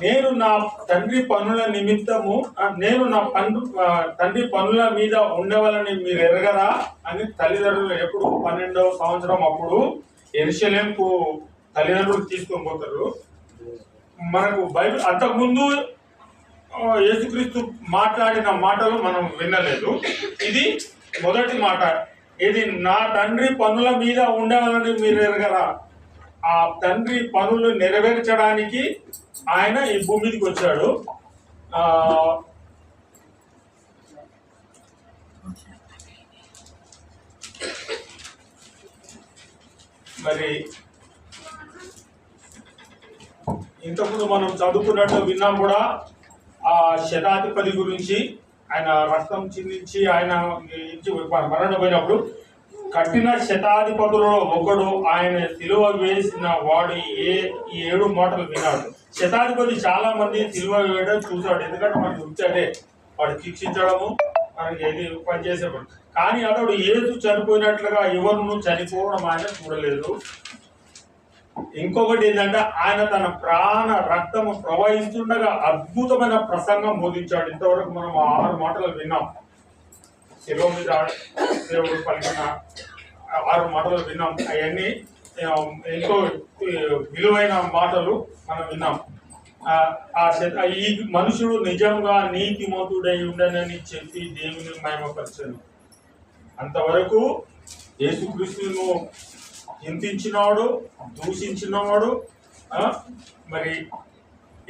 నేను నా తండ్రి పనుల నిమిత్తము నేను నా తండ్రి పనుల మీద ఉండవాలని మీరు ఎరగరా అని తల్లిదండ్రులు ఎప్పుడు 12వ సంవత్సరం అప్పుడు యెరూషలేముకు తల్లిదండ్రులు తీసుకొని పోతారు. మనకు బైబిల్ అంతకుముందు యేసుక్రీస్తు మాట్లాడిన మాటలు మనం వినలేదు. ఇది మొదటి మాట. ఇది నా తండ్రి పనుల మీద ఉండవాలని మీరు ఎరగరా. ఆ తండ్రి పనులు నెరవేర్చడానికి ఆయన ఈ భూమి మీదకి వచ్చాడు. మరి ఇంతకుముందు మనం చదువుకున్నట్టు విన్నాం కూడా. ఆ శతాధిపతి గురించి, ఆయన రక్తం చిందించి ఆయన మరణపోయినప్పుడు కట్టిన శతాధిపతులలో ఒకడు ఆయన సిలువ వేసిన వాడు ఈ 7 మాటలు విన్నాడు. శతాధిపతి చాలా మంది సిలువ వేయడం చూశాడు. ఎందుకంటే మనకి వచ్చాడే వాడు శిక్షించడము, మనకి ఏది పని చేసేవాడు. కానీ అతడు యేసు చనిపోయినట్లుగా ఎవరును చనిపోవడం ఆయన చూడలేదు. ఇంకొకటి ఏంటంటే ఆయన తన ప్రాణ రక్తము ప్రవహిస్తుండగా అద్భుతమైన ప్రసంగం బోధించాడు. ఇంతవరకు మనం 6 మాటలు విన్నాం. శిలువ మీద దేవుడు పలికిన 6 మాటలు విన్నాం. అవన్నీ ఎంతో విలువైన మాటలు మనం విన్నాం. ఈ మనుషుడు నిజంగా నీతిమంతుడై ఉండనని చెప్పి దేవుని మహిమపరచను. అంతవరకు యేసుక్రీస్తును హింసించినవాడు, దూషించినవాడు, మరి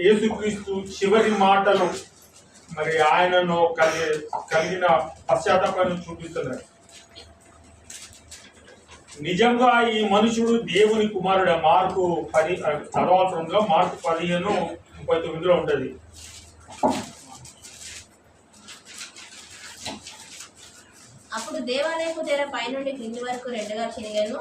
యేసుక్రీస్తు చివరి మాటలు మరి ఆయనను కలిగిన పశ్చాత్తాపాన్ని చూపిస్తున్నాడు. నిజంగా ఈ మనుషుడు దేవుని కుమారుడు. మార్కు 10 చదవాల్సిందిలో మార్కు 15:39 ఉంటది. అప్పుడు దేవాలయపు తెర పైనుండి క్రింది వరకు 2గా చినిగాను.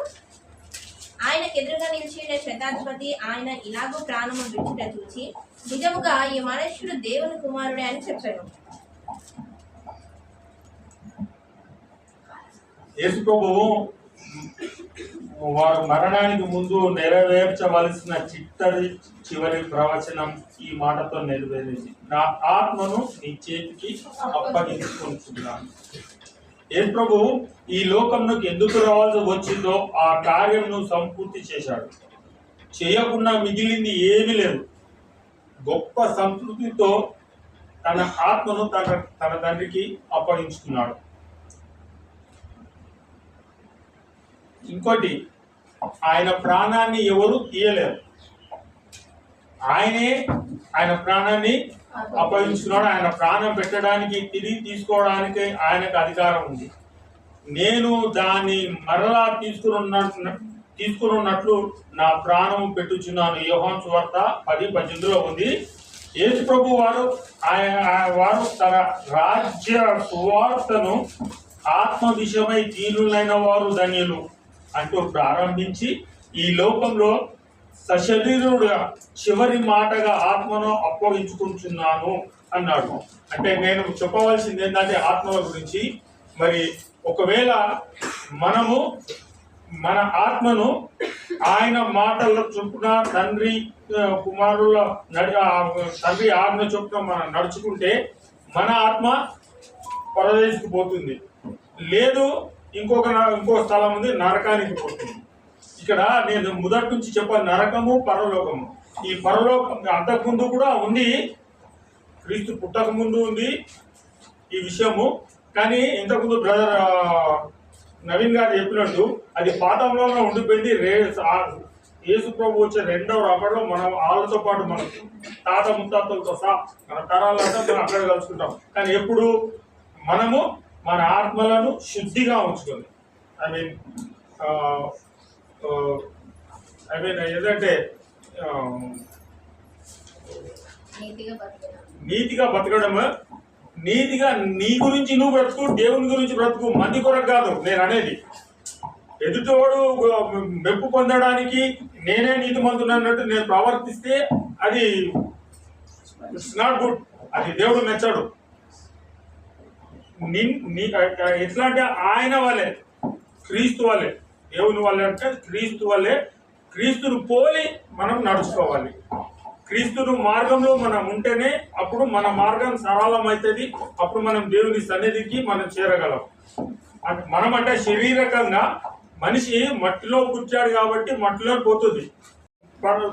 ఆయనకు ఎదురుగా నిలిచిన శతాధిపతి ఆయన ఇలాగూ ప్రాణము విడుచుట చూచి నిజముగా ఈ మనుష్యుడు దేవుని కుమారుడే అని చెప్పాను. యేసు ప్రభువు వారు మరణానికి ముందు నెరవేర్చవలసిన చివరి ప్రవచనం ఈ మాటతో నెరవేరింది. నా ఆత్మను నీ చేతికి అప్పగించుకుంటున్నాను. యేసు ప్రభు ఈ లోకంలోకి ఎందుకు రావాల్సి వచ్చిందో ఆ కార్యంను సంపూర్తి చేశాడు. చేయకుండా మిగిలింది ఏమీ లేదు. గొప్ప సంతృప్తితో తన ఆత్మను తన తండ్రికి అప్పగించుకున్నాడు. ఇంకోటి, ఆయన ప్రాణాన్ని ఎవరు తీయలేరు. ఆయన ప్రాణాన్ని అప్పగించుకున్నాడు. ఆయన ప్రాణం పెట్టడానికి, తిరిగి తీసుకోవడానికి ఆయనకు అధికారం ఉంది. నేను దాన్ని మరలా తీసుకున్నట్లు నా ప్రాణం పెట్టుచున్నాను. యోహాను సువార్త 10:18 ఉంది. యేసు ప్రభు వారు తన రాజ్య సువార్తను ఆత్మ విషయమై దీనులైన వారు ధన్యులు అంటూ ప్రారంభించి ఈ లోకంలో సశరీరుడుగా చివరి మాటగా ఆత్మను అప్పగించుకుంటున్నాను అన్నాడు. అంటే నేను చెప్పవలసింది ఏంటంటే ఆత్మల గురించి. మరి ఒకవేళ మనము మన ఆత్మను ఆయన మాటల చొప్పున తండ్రి కుమారుల తండ్రి ఆజ్ఞ చొప్పున మనం నడుచుకుంటే మన ఆత్మ పరదేశికి పోతుంది. లేదు ఇంకో స్థలం ఉంది, నరకానికి పోతుంది. ఇక్కడ నేను మొదటి నుంచి చెప్పాను, నరకము పరలోకము. ఈ పరలోకం అంతకుముందు కూడా ఉంది, క్రీస్తు పుట్టక ముందు ఉంది ఈ విషయము. కానీ ఇంతకుముందు బ్రదర్ నవీన్ గారు చెప్పినట్టు అది పాతంలోనే ఉండిపోయింది. యేసు ప్రభు వచ్చే 2వ రాకడలో మనం వాళ్ళతో పాటు మన తాత ముత్తాతలతో సహా మన తరాలంతా మనం అక్కడ కలుసుకుంటాం. కానీ ఎప్పుడు మనము మన ఆత్మలను శుద్ధిగా ఉంచుకొని ఏదంటే నీతిగా బతకడం. నీతిగా నీ గురించి నువ్వు బ్రతుకు, దేవుని గురించి బ్రతుకు, మంది కొరకు కాదు నేను అనేది. ఎదుటోడు మెప్పు పొందడానికి నేనే నీతిమంతున్నట్టు నేను ప్రవర్తిస్తే అది ఇట్స్ నాట్ గుడ్. అది దేవుడు మెచ్చడు. ఎట్లా అంటే ఆయన వల్లే, క్రీస్తు వల్లే, దేవుని వల్లే అంటే క్రీస్తు వల్లే క్రీస్తును పోలి మనం నడుచుకోవాలి. క్రీస్తును మార్గంలో మనం ఉంటేనే అప్పుడు మన మార్గం సరళమవుతుంది. అప్పుడు మనం దేవుని సన్నిధికి మనం చేరగలం. మనం అంటే శారీరకంగా మనిషి మట్టిలో పుట్టాడు కాబట్టి మట్టిలో పోతుంది.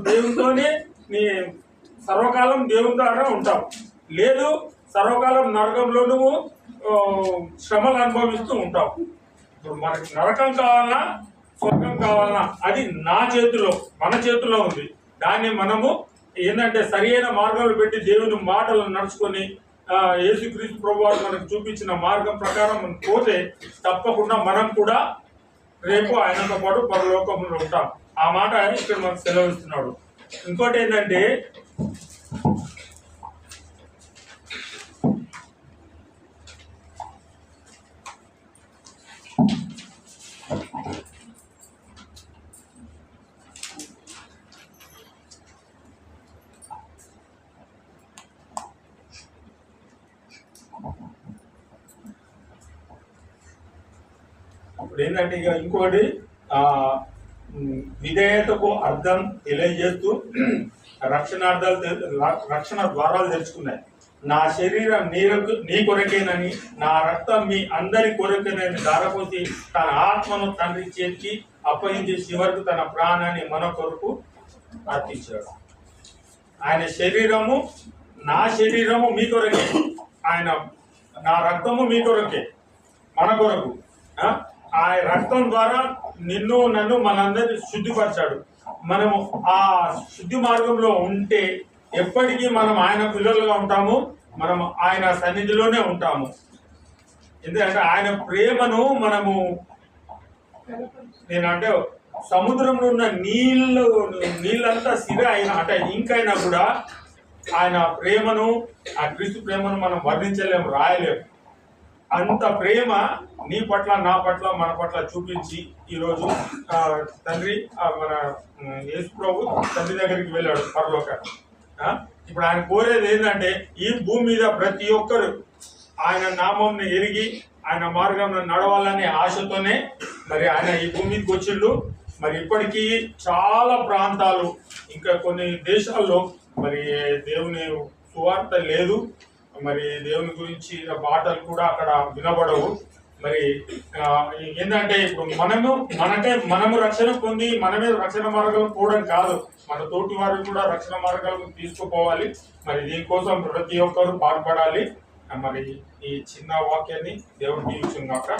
దేవునితోనే నీ సర్వకాలం దేవుని ద్వారా ఉంటావు. లేదు సర్వకాలం నరకంలో నువ్వు శ్రమలు అనుభవిస్తూ ఉంటావు. ఇప్పుడు మనకి నరకం కావాలన్నా స్వర్గం కావాలన్నా అది నా చేతిలో, మన చేతిలో ఉంది. దాన్ని మనము ఏంటంటే సరి అయిన మార్గంలో పెట్టి దేవుని మాటలను నడుచుకొని యేసుక్రీస్తు ప్రభువారు మనకు చూపించిన మార్గం ప్రకారం మనం పోతే తప్పకుండా మనం కూడా రేపు ఆయనతో పాటు పరలోకంలో ఉంటాం. ఆ మాట ఇక్కడ మనకు సెలవిస్తున్నాడు. ఇంకోటి ఏంటంటే ఇప్పుడు ఏంటంటే ఇక ఇంకొకటి విధేయతకు అర్థం తెలియజేస్తూ రక్షణ ద్వారాలు తెరుచుకున్నాయి. నా శరీరం నీ కొరకేనని, నా రక్తం మీ అందరి కొరకేనని ధారపోసి తన ఆత్మను తండ్రి చేతికి అప్పగించి చివరకు తన ప్రాణాన్ని మన కొరకు అర్పించాడు. ఆయన శరీరము, నా శరీరము మీ కొరకే, ఆయన నా రక్తము మీ కొరకే, మన కొరకు. ఆ రక్తం ద్వారా నిన్ను నన్ను మనందరినీ శుద్ధిపరిచాడు. మనము ఆ శుద్ధి మార్గంలో ఉంటే ఎప్పటికీ మనం ఆయన పిల్లలుగా ఉంటాము. మనం ఆయన సన్నిధిలోనే ఉంటాము. ఎందుకంటే ఆయన ప్రేమను మనము నేనంటే సముద్రంలో ఉన్న నీళ్ళంతా సిర అయినా అంటే ఇంకైనా కూడా ఆయన ప్రేమను, ఆ క్రీస్తు ప్రేమను మనం వర్ణించలేము, రాయలేము. అంత ప్రేమ నీ పట్ల, నా పట్ల, మన పట్ల చూపించి ఈరోజు తండ్రి మన యేసు ప్రభు తండ్రి దగ్గరికి వెళ్ళాడు పరలోకానికి. ఇప్పుడు ఆయన కోరేది ఏంటంటే ఈ భూమి మీద ప్రతి ఒక్కరు ఆయన నామంని ఎరిగి ఆయన మార్గంలో నడవాలనే ఆశతోనే మరి ఆయన ఈ భూమి మీదకి వచ్చిండు. మరి ఇప్పటికీ చాలా ప్రాంతాలు, ఇంకా కొన్ని దేశాల్లో మరి దేవుని సువార్త లేదు. మరి దేవుని గురించి పాటలు కూడా అక్కడ వినబడవు. మరి ఏంటంటే ఇప్పుడు మనము రక్షణ పొంది మనమే రక్షణ మార్గాలు పోవడం కాదు, మన తోటి వారికి కూడా రక్షణ మార్గాలకు తీసుకుపోవాలి. మరి దీనికోసం ప్రతి ఒక్కరు పాటుపడాలి. మరి ఈ చిన్న వాక్యాన్ని దేవుడు దీవించుగాక.